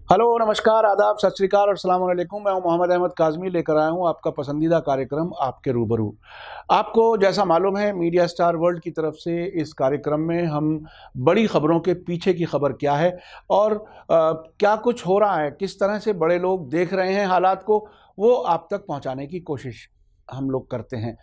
Hello, नमस्कार, आदाब, सत श्री अकाल और अस्सलाम वालेकुम। मैं हूं मोहम्मद अहमद काज़मी, लेकर आया हूं आपका पसंदीदा कार्यक्रम आपके रूबरू। आपको जैसा मालूम है, मीडिया स्टार वर्ल्ड की तरफ से इस कार्यक्रम में हम बड़ी खबरों के पीछे की खबर क्या है और क्या कुछ हो रहा है, किस तरह से बड़े लोग देख रहे हैं हालात को, वो आप तक पहुंचाने की कोशिश हम लोग करते हैं।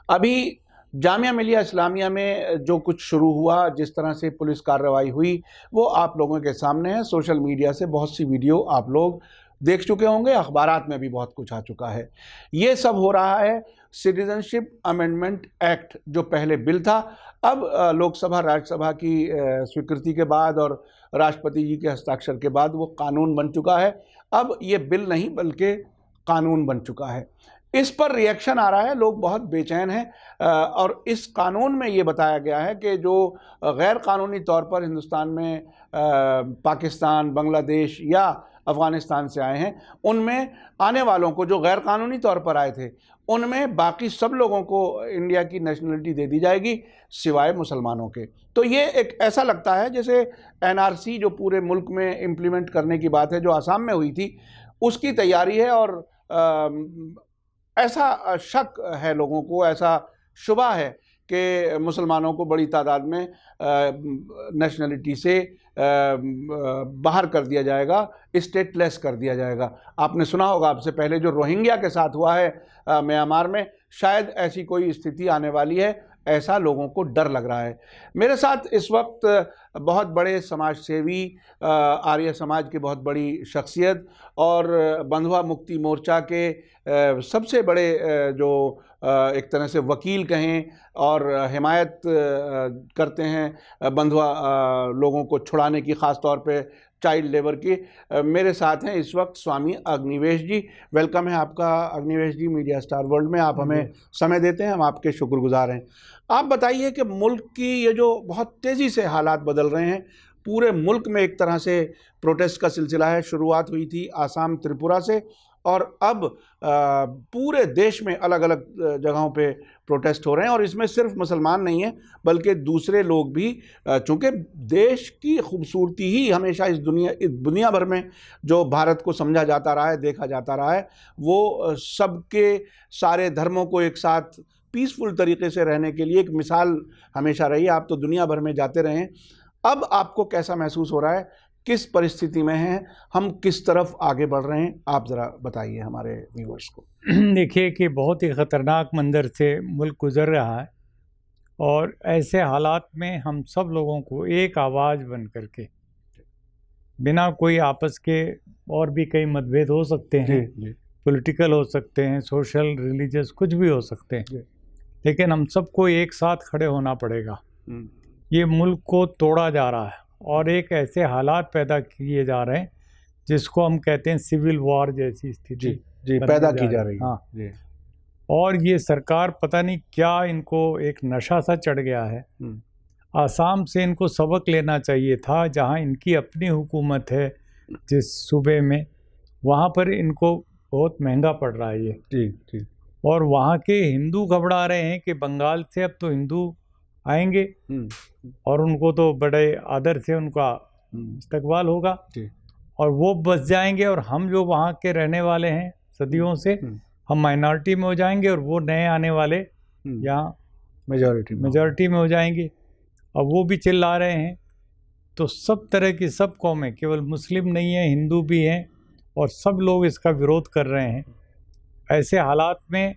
अभी जामिया मिलिया इस्लामिया में जो कुछ शुरू हुआ, जिस तरह से पुलिस कार्रवाई हुई, वो आप लोगों के सामने है। सोशल मीडिया से बहुत सी वीडियो आप लोग देख चुके होंगे, अखबारात में भी बहुत कुछ आ चुका है। ये सब हो रहा है सिटीजनशिप अमेंडमेंट एक्ट, जो पहले बिल था, अब लोकसभा राज्यसभा की स्वीकृति के बाद और राष्ट्रपति जी के हस्ताक्षर के बाद वो कानून बन चुका है। अब ये बिल नहीं बल्कि कानून बन चुका है। इस पर रिएक्शन आ रहा है, लोग बहुत बेचैन हैं और इस कानून में ये बताया गया है कि जो गैर कानूनी तौर पर हिंदुस्तान में पाकिस्तान, बांग्लादेश या अफ़गानिस्तान से आए हैं, उनमें आने वालों को, जो गैर कानूनी तौर पर आए थे, उनमें बाकी सब लोगों को इंडिया की नेशनलिटी दे दी जाएगी सिवाय मुसलमानों के। तो ये एक ऐसा लगता है जैसे एनआरसी जो पूरे मुल्क में इम्प्लीमेंट करने की बात है, जो आसाम में हुई थी, उसकी तैयारी है। और ऐसा शक है लोगों को, ऐसा शुबा है कि मुसलमानों को बड़ी तादाद में नेशनलिटी से बाहर कर दिया जाएगा, स्टेटलेस कर दिया जाएगा। आपने सुना होगा, आपसे पहले जो रोहिंग्या के साथ हुआ है म्यांमार में, शायद ऐसी कोई स्थिति आने वाली है, ऐसा लोगों को डर लग रहा है। मेरे साथ इस वक्त बहुत बड़े समाज सेवी, आर्य समाज की बहुत बड़ी शख्सियत और बंधुआ मुक्ति मोर्चा के सबसे बड़े जो एक तरह से वकील कहें और हिमायत करते हैं बंधुआ लोगों को छुड़ाने की, ख़ास तौर पे चाइल्ड लेबर की, मेरे साथ हैं इस वक्त स्वामी अग्निवेश जी। वेलकम है आपका अग्निवेश जी मीडिया स्टार वर्ल्ड में। आप हमें समय देते हैं, हम आपके शुक्रगुजार हैं। आप बताइए कि मुल्क की ये जो बहुत तेज़ी से हालात बदल रहे हैं, पूरे मुल्क में एक तरह से प्रोटेस्ट का सिलसिला है। शुरुआत हुई थी आसाम, त्रिपुरा से, और अब पूरे देश में अलग अलग जगहों पे प्रोटेस्ट हो रहे हैं। और इसमें सिर्फ मुसलमान नहीं हैं बल्कि दूसरे लोग भी, चूँकि देश की खूबसूरती ही हमेशा इस दुनिया भर में जो भारत को समझा जाता रहा है, देखा जाता रहा है, वो सबके सारे धर्मों को एक साथ पीसफुल तरीके से रहने के लिए एक मिसाल हमेशा रही है। आप तो दुनिया भर में जाते रहे हैं। अब आपको कैसा महसूस हो रहा है, किस परिस्थिति में हैं हम, किस तरफ आगे बढ़ रहे हैं, आप ज़रा बताइए हमारे व्यूअर्स को। देखिए कि बहुत ही ख़तरनाक मंजर से मुल्क गुज़र रहा है, और ऐसे हालात में हम सब लोगों को एक आवाज़ बन करके, बिना कोई आपस के, और भी कई मतभेद हो सकते हैं, पॉलिटिकल हो सकते हैं, सोशल, रिलीजियस, कुछ भी हो सकते हैं, लेकिन हम सबको एक साथ खड़े होना पड़ेगा। ये मुल्क को तोड़ा जा रहा है और एक ऐसे हालात पैदा किए जा रहे हैं जिसको हम कहते हैं सिविल वॉर जैसी स्थिति पैदा की जा रही है। हाँ जी। और ये सरकार पता नहीं क्या, इनको एक नशा सा चढ़ गया है। आसाम से इनको सबक लेना चाहिए था, जहाँ इनकी अपनी हुकूमत है जिस सूबे में, वहाँ पर इनको बहुत महंगा पड़ रहा है ये। जी। और वहाँ के हिंदू घबरा रहे हैं कि बंगाल से अब तो हिंदू आएंगे और उनको तो बड़े आदर से उनका इस्तकबाल होगा और वो बस जाएंगे, और हम जो वहाँ के रहने वाले हैं सदियों से, हम माइनॉरिटी में हो जाएंगे और वो नए आने वाले यहाँ मेजॉरिटी में हो जाएंगे। अब वो भी चिल्ला रहे हैं। तो सब तरह की, सब कौमें, केवल मुस्लिम नहीं है, हिंदू भी हैं, और सब लोग इसका विरोध कर रहे हैं। ऐसे हालात में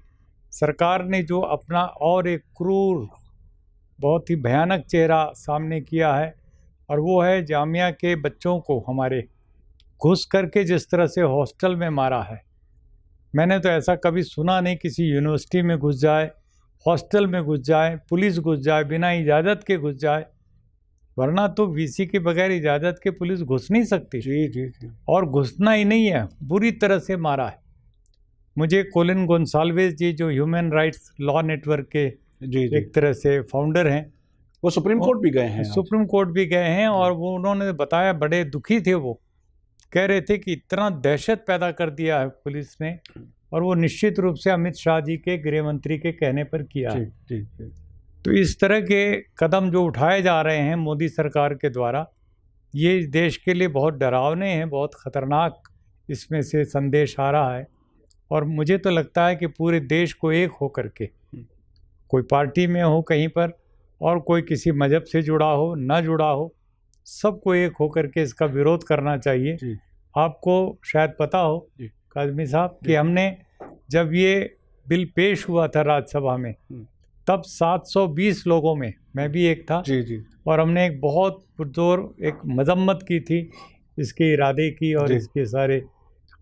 सरकार ने जो अपना और एक क्रूर, बहुत ही भयानक चेहरा सामने किया है, और वो है जामिया के बच्चों को हमारे घुस करके जिस तरह से हॉस्टल में मारा है। मैंने तो ऐसा कभी सुना नहीं, किसी यूनिवर्सिटी में घुस जाए, हॉस्टल में घुस जाए, पुलिस घुस जाए, बिना इजाज़त के घुस जाए, वरना तो वीसी के बगैर इजाज़त के पुलिस घुस नहीं सकती। जी। और घुसना ही नहीं है, बुरी तरह से मारा है। मुझे कोलिन गोंसाल्वेस जी, जो ह्यूमन राइट्स लॉ नेटवर्क के एक तरह से फाउंडर हैं, वो सुप्रीम कोर्ट भी गए हैं। सुप्रीम कोर्ट भी गए हैं, और वो उन्होंने बताया, बड़े दुखी थे। वो कह रहे थे कि इतना दहशत पैदा कर दिया है पुलिस ने, और वो निश्चित रूप से अमित शाह जी के, गृह मंत्री के कहने पर किया है। तो इस तरह के कदम जो उठाए जा रहे हैं मोदी सरकार के द्वारा, ये देश के लिए बहुत डरावने हैं, बहुत ख़तरनाक इसमें से संदेश आ रहा है। और मुझे तो लगता है कि पूरे देश को एक हो करके, कोई पार्टी में हो कहीं पर और कोई किसी मज़हब से जुड़ा हो ना जुड़ा हो, सबको एक हो करके इसका विरोध करना चाहिए। आपको शायद पता हो काज़मी साहब कि हमने जब ये बिल पेश हुआ था राज्यसभा में, तब 720 लोगों में मैं भी एक था, और हमने एक बहुत पुरजोर एक मजम्मत की थी इसके इरादे की और इसके सारे,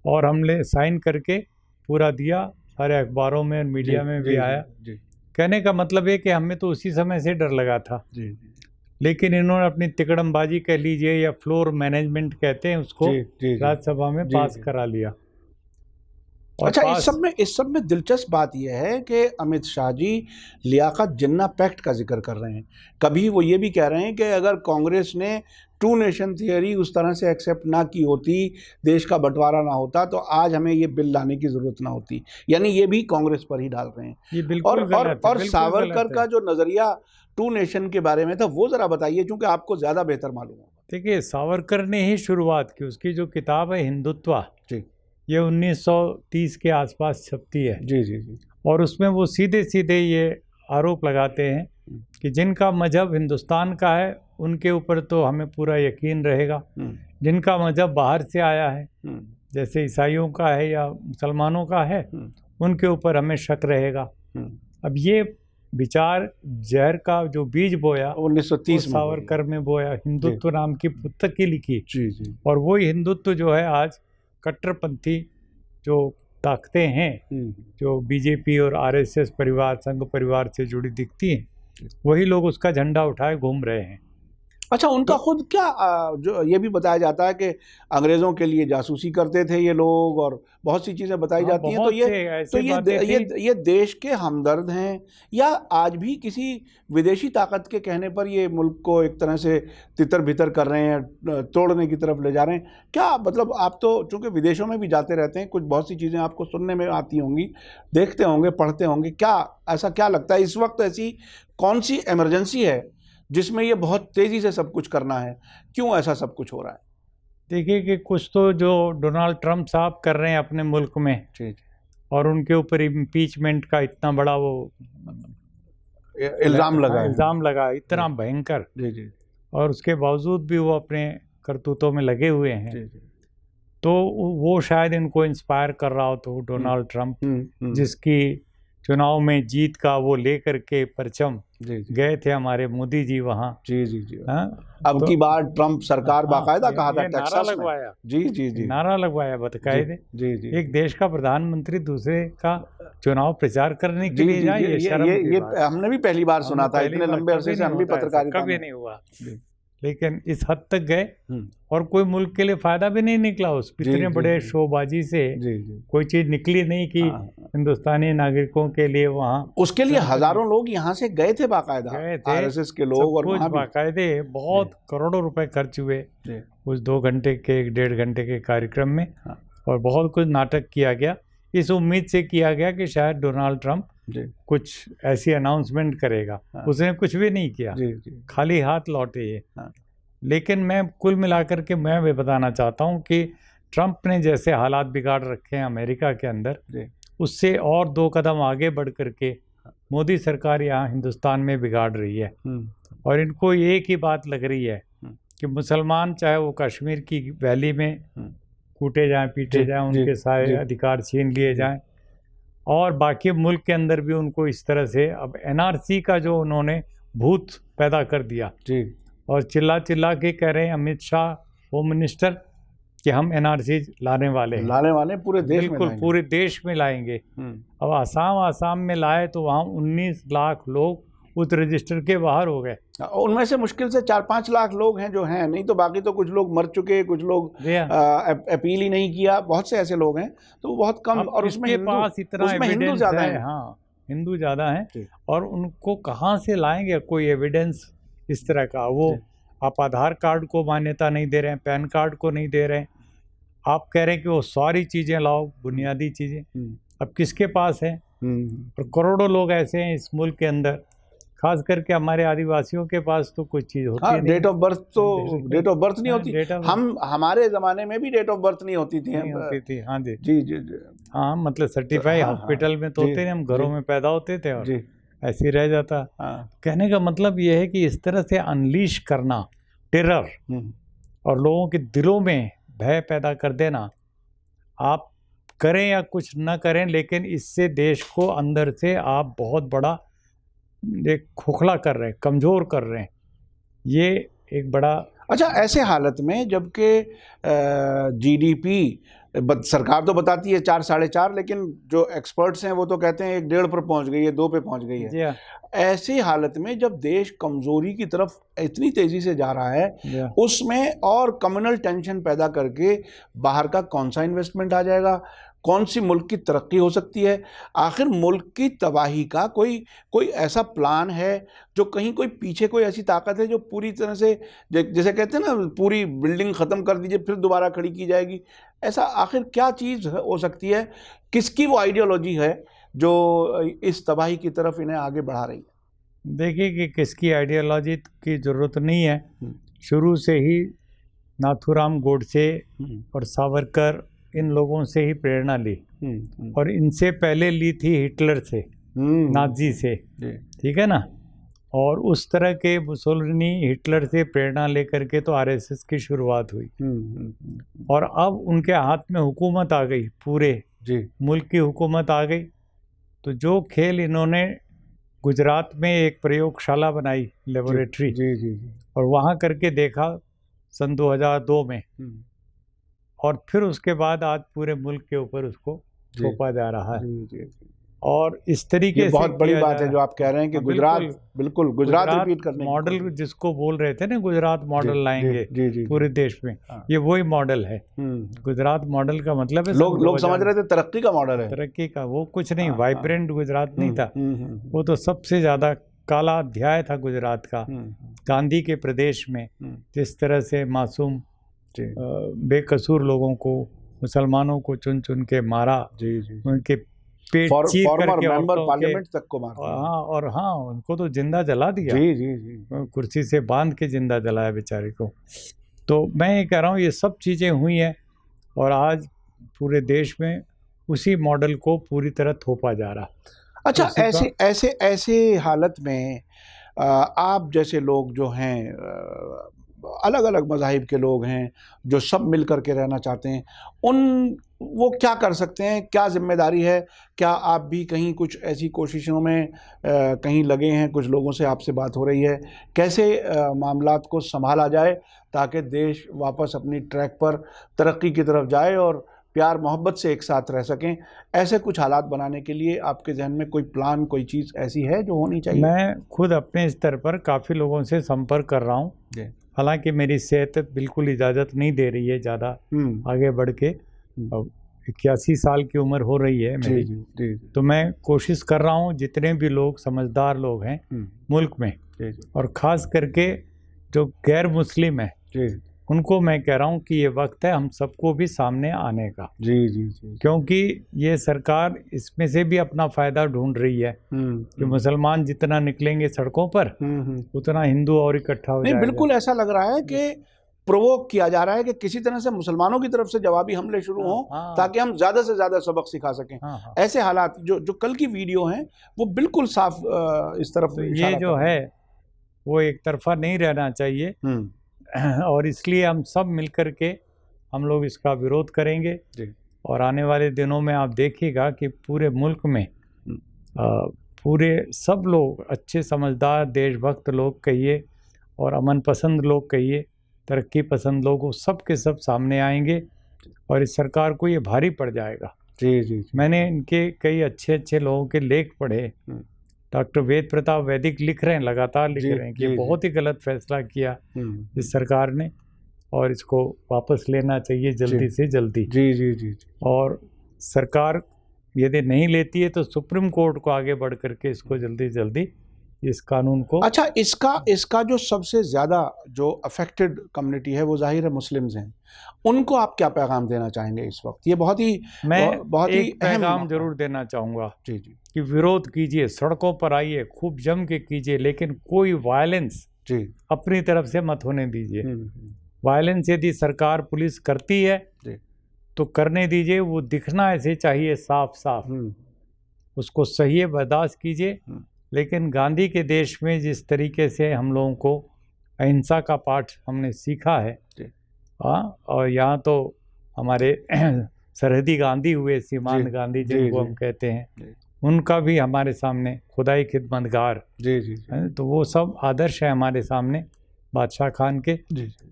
और हमने साइन करके पूरा दिया, सारे अखबारों में मीडिया में भी आया। कहने का मतलब है कि हमें तो उसी समय से डर लगा था, लेकिन इन्होंने अपनी तिकड़मबाजी कह लीजिए या फ्लोर मैनेजमेंट कहते हैं उसको, राज्यसभा में पास करा लिया। अच्छा, इस सब में दिलचस्प बात यह है कि अमित शाह जी लियाकत जिन्ना पैक्ट का जिक्र कर रहे हैं। कभी वो ये भी कह रहे हैं कि अगर कांग्रेस ने टू नेशन थियरी उस तरह से एक्सेप्ट ना की होती, देश का बंटवारा ना होता, तो आज हमें ये बिल लाने की ज़रूरत ना होती। यानी ये भी कांग्रेस पर ही डाल रहे हैं। ये बिल्कुल और सावरकर का जो नज़रिया टू नेशन के बारे में था, वो ज़रा बताइए, क्योंकि आपको ज़्यादा बेहतर मालूम होगा। देखिए, सावरकर ने ही शुरुआत की। उसकी जो किताब है हिंदुत्व, ये 1930 के आसपास छपती है। और उसमें वो सीधे सीधे ये आरोप लगाते हैं कि जिनका मजहब हिंदुस्तान का है उनके ऊपर तो हमें पूरा यकीन रहेगा, जिनका मजहब बाहर से आया है, जैसे ईसाइयों का है या मुसलमानों का है, उनके ऊपर हमें शक रहेगा। अब ये विचार जहर का जो बीज बोया 1930 सावरकर में बोया, हिंदुत्व नाम की पुस्तक की लिखी। और वही हिंदुत्व जो है आज कट्टरपंथी जो ताकतें हैं, जो बीजेपी और आरएसएस परिवार, संघ परिवार से जुड़ी दिखती हैं, वही लोग उसका झंडा उठाए घूम रहे हैं। अच्छा, उनका खुद क्या जो ये भी बताया जाता है कि अंग्रेज़ों के लिए जासूसी करते थे ये लोग, और बहुत सी चीज़ें बताई जाती हैं। तो ये देश के हमदर्द हैं, या आज भी किसी विदेशी ताकत के कहने पर ये मुल्क को एक तरह से तितर बितर कर रहे हैं, तोड़ने की तरफ ले जा रहे हैं? क्या मतलब, आप तो चूँकि विदेशों में भी जाते रहते हैं, कुछ बहुत सी चीज़ें आपको सुनने में आती होंगी, देखते होंगे, पढ़ते होंगे, ऐसा क्या लगता है इस वक्त ऐसी कौन सी इमरजेंसी है जिसमें ये बहुत तेज़ी से सब कुछ करना है? क्यों ऐसा सब कुछ हो रहा है? देखिए कि कुछ तो जो डोनाल्ड ट्रंप साहब कर रहे हैं अपने मुल्क में, और उनके ऊपर इम्पीचमेंट का इतना बड़ा वो इल्ज़ाम लगा इतना भयंकर, और उसके बावजूद भी वो अपने करतूतों में लगे हुए हैं। तो वो शायद इनको इंस्पायर कर रहा हो, तो डोनाल्ड ट्रंप जिसकी चुनाव में जीत का वो लेकर के परचम गए थे हमारे मोदी जी वहाँ। अब की बार ट्रंप सरकार बाकायदा कहा था, नारा लगवाया। नारा लगवाया बाकायदे। एक देश का प्रधानमंत्री दूसरे का चुनाव प्रचार करने के लिए जाए, ये हमने भी पहली बार सुना था। इतने लंबे अरसे से हम भी पत्रकारिता कभी नहीं हुआ, लेकिन इस हद तक गए, और कोई मुल्क के लिए फायदा भी नहीं निकला। उस इतने बड़े शोबाजी से कोई चीज निकली नहीं कि हिंदुस्तानी नागरिकों के लिए वहाँ, उसके लिए हजारों लोग यहाँ से गए थे बाकायदा, आरएसएस के लोग, और वहाँ बाकायदे बहुत करोड़ों रुपए खर्च हुए उस 2 घंटे के 1.5 घंटे के कार्यक्रम में, और बहुत कुछ नाटक किया गया। इस उम्मीद से किया गया कि शायद डोनाल्ड ट्रंप कुछ ऐसी अनाउंसमेंट करेगा। उसने कुछ भी नहीं किया, खाली हाथ लौटे ये। लेकिन मैं कुल मिलाकर के मैं भी बताना चाहता हूँ कि ट्रंप ने जैसे हालात बिगाड़ रखे हैं अमेरिका के अंदर, उससे और 2 कदम आगे बढ़ करके मोदी सरकार यहाँ हिंदुस्तान में बिगाड़ रही है। और इनको एक ही बात लग रही है कि मुसलमान चाहे वो कश्मीर की वैली में कूटे जाएं, पीटे जाएं, उनके सारे अधिकार छीन लिए जाएं, और बाकी मुल्क के अंदर भी उनको इस तरह से अब एनआरसी का जो उन्होंने भूत पैदा कर दिया, और चिल्ला चिल्ला के कह रहे हैं अमित शाह होम मिनिस्टर कि हम एनआरसी लाने वाले पूरे देश में, बिल्कुल पूरे देश में लाएंगे। अब आसाम में लाए तो वहाँ 19 लाख लोग उस रजिस्टर के बाहर हो गए। उनमें से मुश्किल से 4-5 लाख लोग हैं जो हैं, नहीं तो बाकी तो कुछ लोग मर चुके, कुछ लोग अपील ही नहीं किया, बहुत से ऐसे लोग हैं, तो वो बहुत कम। और उसमें पास इतना हिंदू ज़्यादा है। हाँ, हिंदू ज़्यादा हैं, और उनको कहाँ से लाएंगे कोई एविडेंस इस तरह का? वो आप आधार कार्ड को मान्यता नहीं दे रहे हैं, पैन कार्ड को नहीं दे रहे हैं, आप कह रहे हैं कि वो सारी चीज़ें लाओ, बुनियादी चीज़ें। अब किसके पास है? और करोड़ों लोग ऐसे हैं इस मुल्क के अंदर खास करके हमारे आदिवासियों के पास तो कुछ चीज़ होती हाँ, नहीं। डेट ऑफ बर्थ तो डेट ऑफ बर्थ नहीं हाँ, होती। डेट ऑफ हम हमारे ज़माने में भी डेट ऑफ बर्थ नहीं होती थी। नहीं होती थी। हाँ जी, जी जी जी। हाँ मतलब सर्टिफाई हाँ, हाँ, हॉस्पिटल में तो जी, होते नहीं, हम घरों जी, में पैदा होते थे और जी। ऐसे ही रह जाता। हाँ। कहने का मतलब ये है कि इस तरह से अनलीश करना टेरर और लोगों के दिलों में भय पैदा कर देना, आप करें या कुछ न करें, लेकिन इससे देश को अंदर से आप बहुत बड़ा एक खोखला कर रहे हैं, कमज़ोर कर रहे हैं। ये एक बड़ा अच्छा, ऐसे हालत में जबकि जीडीपी सरकार तो बताती है 4 साढ़े 4, लेकिन जो एक्सपर्ट्स हैं वो तो कहते हैं 1.5 पर पहुंच गई है, 2 पे पहुंच गई है। जी हाँ, ऐसी हालत में जब देश कमजोरी की तरफ इतनी तेजी से जा रहा है, जी हाँ। उसमें और कम्युनल टेंशन पैदा करके बाहर का कौन सा इन्वेस्टमेंट आ जाएगा, कौन सी मुल्क की तरक्की हो सकती है? आखिर मुल्क की तबाही का कोई कोई ऐसा प्लान है जो कहीं कोई पीछे कोई ऐसी ताकत है जो पूरी तरह से जैसे कहते हैं ना, पूरी बिल्डिंग ख़त्म कर दीजिए फिर दोबारा खड़ी की जाएगी, ऐसा आखिर क्या चीज़ हो सकती है? किसकी वो आइडियोलॉजी है जो इस तबाही की तरफ इन्हें आगे बढ़ा रही है? देखिए कि किसकी आइडियोलॉजी की ज़रूरत नहीं है। शुरू से ही नाथूराम गोडसे और सावरकर इन लोगों से ही प्रेरणा ली, और इनसे पहले ली थी हिटलर से, नाजी से, ठीक है ना। और उस तरह के मुसोलिनी हिटलर से प्रेरणा लेकर के तो आरएसएस की शुरुआत हुई, और अब उनके हाथ में हुकूमत आ गई, पूरे मुल्क की हुकूमत आ गई। तो जो खेल इन्होंने गुजरात में एक प्रयोगशाला बनाई, लेबोरेटरी, और वहाँ करके देखा सन 2002 में, और फिर उसके बाद आज पूरे मुल्क के ऊपर उसको थोपा जा रहा है। और इस तरीके से बहुत बड़ी बात है जो आप कह रहे हैं कि गुजरात, बिल्कुल गुजरात रिपीट करने की मॉडल जिसको बोल रहे थे ना, गुजरात मॉडल लाएंगे पूरे देश में, ये वही मॉडल है। गुजरात मॉडल का मतलब है, लोग समझ रहे थे तरक्की का मॉडल है, तरक्की का, वो कुछ नहीं, वाइब्रेंट गुजरात नहीं था, वो तो सबसे ज्यादा काला अध्याय था गुजरात का। गांधी के प्रदेश में जिस तरह से मासूम बेकसूर लोगों को, मुसलमानों को चुन चुन के मारा, उनके पेट चीर करके मेंबर पार्लियामेंट तक को मारा, हाँ, और हाँ उनको तो जिंदा जला दिया, कुर्सी से बांध के जिंदा जलाया बेचारे को। तो मैं ये कह रहा हूँ ये सब चीज़ें हुई हैं, और आज पूरे देश में उसी मॉडल को पूरी तरह थोपा जा रहा। अच्छा, ऐसे हालत में आप जैसे लोग जो हैं, अलग अलग मज़ाहिब के लोग हैं जो सब मिल कर के रहना चाहते हैं, वो क्या कर सकते हैं? क्या जिम्मेदारी है? क्या आप भी कहीं कुछ ऐसी कोशिशों में कहीं लगे हैं? कुछ लोगों से आपसे बात हो रही है, कैसे मामलात को संभाला जाए ताकि देश वापस अपनी ट्रैक पर तरक्की की तरफ जाए और प्यार मोहब्बत से एक साथ रह सकें? ऐसे कुछ हालात बनाने के लिए आपके जहन में कोई प्लान, कोई चीज़ ऐसी है जो होनी चाहिए? मैं खुद अपने स्तर पर काफ़ी लोगों से संपर्क कर रहा हूँ, हालांकि मेरी सेहत बिल्कुल इजाज़त नहीं दे रही है ज़्यादा आगे बढ़ के। 81 साल की उम्र हो रही है मेरी, तो मैं कोशिश कर रहा हूँ जितने भी लोग समझदार लोग हैं मुल्क में, और ख़ास करके जो गैर मुस्लिम है, उनको मैं कह रहा हूँ कि ये वक्त है हम सबको भी सामने आने का। क्योंकि ये सरकार इसमें से भी अपना फ़ायदा ढूंढ रही है कि मुसलमान जितना निकलेंगे सड़कों पर उतना हिंदू और इकट्ठा हो जाएगा। बिल्कुल ऐसा लग रहा है कि प्रोवोक किया जा रहा है कि किसी तरह से मुसलमानों की तरफ से जवाबी हमले शुरू हों, ताकि हम ज़्यादा से ज़्यादा सबक सिखा सकें। ऐसे हालात जो कल की वीडियो हैं वो बिल्कुल साफ इस तरफ, तो ये जो है वो एक तरफा नहीं रहना चाहिए, और इसलिए हम सब मिलकर के हम लोग इसका विरोध करेंगे। और आने वाले दिनों में आप देखिएगा कि पूरे मुल्क में पूरे सब लोग, अच्छे समझदार देशभक्त लोग कहिए और अमन पसंद लोग कहिए, तरक्की पसंद लोग, सब के सब सामने आएंगे और इस सरकार को ये भारी पड़ जाएगा। मैंने इनके कई अच्छे अच्छे लोगों के लेख पढ़े। डॉक्टर वेद प्रताप वैदिक लिख रहे हैं, लगातार लिख रहे हैं कि बहुत ही गलत फैसला किया इस सरकार ने, और इसको वापस लेना चाहिए जल्दी से जल्दी। और सरकार यदि नहीं लेती है तो सुप्रीम कोर्ट को आगे बढ़ करके इसको जल्दी जल्दी इस कानून को। अच्छा, इसका जो सबसे ज़्यादा जो अफेक्टेड कम्युनिटी है वो जाहिर है मुस्लिम्स हैं, उनको आप क्या पैगाम देना चाहेंगे इस वक्त? ये बहुत ही एक पैगाम जरूर देना चाहूँगा जी जी कि विरोध कीजिए, सड़कों पर आइए, खूब जम के कीजिए, लेकिन कोई वायलेंस जी अपनी तरफ से मत होने दीजिए। वायलेंस यदि सरकार पुलिस करती है तो करने दीजिए, वो दिखना ऐसे चाहिए साफ साफ, उसको सही बर्दाश्त कीजिए। लेकिन गांधी के देश में जिस तरीके से हम लोगों को अहिंसा का पाठ हमने सीखा है, और यहाँ तो हमारे सरहदी गांधी हुए, सीमांत गांधी जिनको हम कहते हैं, उनका भी हमारे सामने खुदाई खिदमतगार तो वो सब आदर्श है हमारे सामने बादशाह खान के।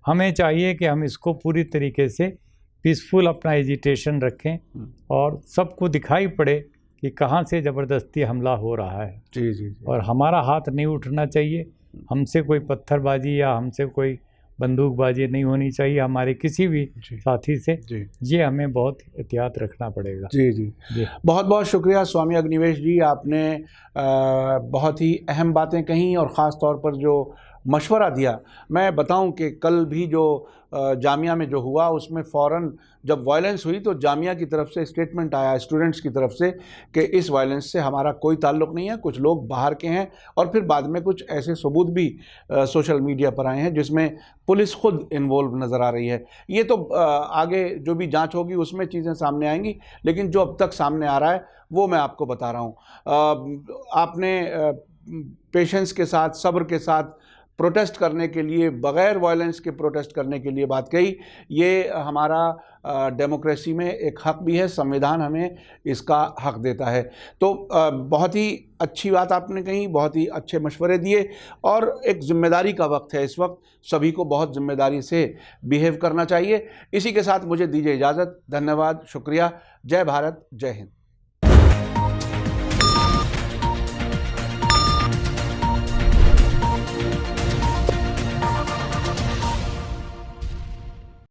हमें चाहिए कि हम इसको पूरी तरीके से पीसफुल अपना एजिटेशन रखें और सबको दिखाई पड़े कि कहाँ से ज़बरदस्ती हमला हो रहा है। और हमारा हाथ नहीं उठना चाहिए, हमसे कोई पत्थरबाजी या हमसे कोई बंदूकबाजी नहीं होनी चाहिए हमारे किसी भी साथी से। ये हमें बहुत एहतियात रखना पड़ेगा। जी। बहुत बहुत शुक्रिया स्वामी अग्निवेश जी, आपने बहुत ही अहम बातें कहीं और ख़ास तौर पर जो मशवरा दिया। मैं बताऊं कि कल भी जो जामिया में जो हुआ उसमें फ़ौरन जब वायलेंस हुई तो जामिया की तरफ से स्टेटमेंट आया स्टूडेंट्स की तरफ से कि इस वायलेंस से हमारा कोई ताल्लुक़ नहीं है, कुछ लोग बाहर के हैं। और फिर बाद में कुछ ऐसे सबूत भी सोशल मीडिया पर आए हैं जिसमें पुलिस खुद इन्वॉल्व नज़र आ रही है। ये तो आगे जो भी जांच होगी उसमें चीज़ें सामने आएंगी, लेकिन जो अब तक सामने आ रहा है वो मैं आपको बता रहा हूँ। आपने पेशेंस के साथ, सब्र के साथ प्रोटेस्ट करने के लिए, बग़ैर वायलेंस के प्रोटेस्ट करने के लिए बात कही। ये हमारा डेमोक्रेसी में एक हक़ भी है, संविधान हमें इसका हक़ देता है। तो बहुत ही अच्छी बात आपने कही, बहुत ही अच्छे मशवरे दिए और एक ज़िम्मेदारी का वक्त है इस वक्त, सभी को बहुत ज़िम्मेदारी से बिहेव करना चाहिए। इसी के साथ मुझे दीजिए इजाज़त। धन्यवाद, शुक्रिया। जय भारत, जय हिंद।